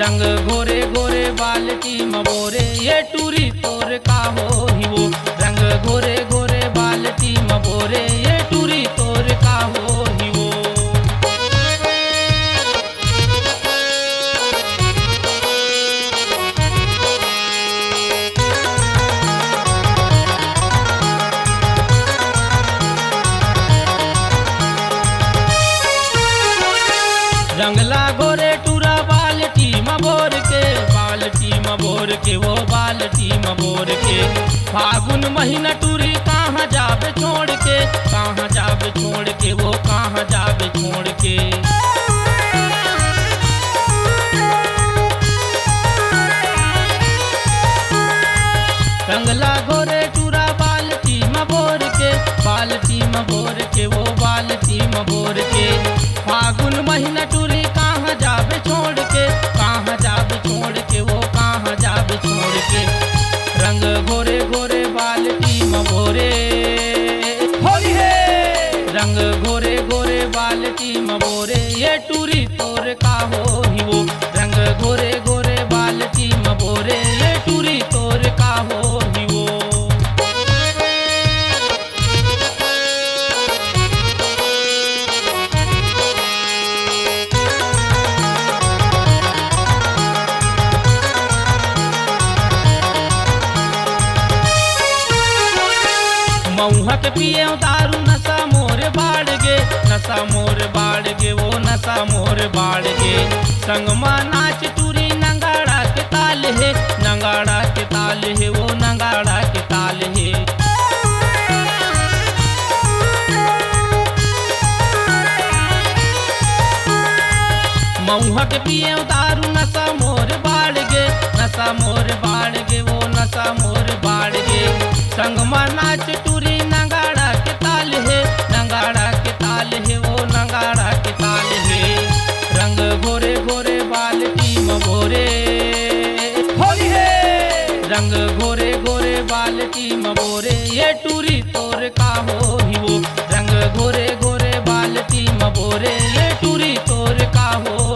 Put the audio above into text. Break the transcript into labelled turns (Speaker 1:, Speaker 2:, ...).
Speaker 1: रंग घोरे घोरे बाल्टी मबोरे ये टूरी तोर का हो ही वो। रंग घोरे घोरे बाल्टी मबोरे ये टूरी तोर का हो ही वो। रंगला घोरे टूरा बाल्टी मबोर के, बाल्टी मबोर के वो बाल्टी मबोर के। फागुन महीना टूरी कहाँ जाबे छोड़ के, कहाँ जाबे छोड़ के वो कहाँ जाबे छोड़ के। रंगला घोरे टूरा बाल्टी मबोर के, बाल्टी मबोर के वो बाल्टी मबोर के। फागुन महीना टूरी कहाँ जाबे छोड़ के, कहाँ जाबे छोड़ के वो कहाँ जाबे छोड़ के। रंग घोरे घोरे बाल्टी मबोरे होली है। रंग घोरे घोरे बाल्टी मबोरे ये टूरी तोर का हो ही वो। रंग घोरे घोरे बाल्टी मबोरे ये टूरी तोर का हो ही वो। मऊहा के पिए दारू नशा मोर बाढ़ गे, नशा मोर बाढ़ गे वो नशा मोर बाढ़ गे। संगमा नाच टूरी नंगाड़ा के ताल है, नंगाड़ा के ताल है वो नंगाड़ा के ताल है। मऊहा के पिए दारू नशा मोर बाढ़ गे, नशा मोर बाढ़ गे वो नशा मोर बाढ़ गे। संगमा नाच टूरी नंगाड़ा के ताल है, नंगाड़ा के ताल है वो नंगाड़ा के ताल है। रंग घोरे घोरे बाल्टी मबोरे होली है। रंग घोरे घोरे बाल्टी मबोरे ये टूरी तोर का हो ही वो। रंग घोरे घोरे बाल्टी मबोरे ये टूरी तोर का हो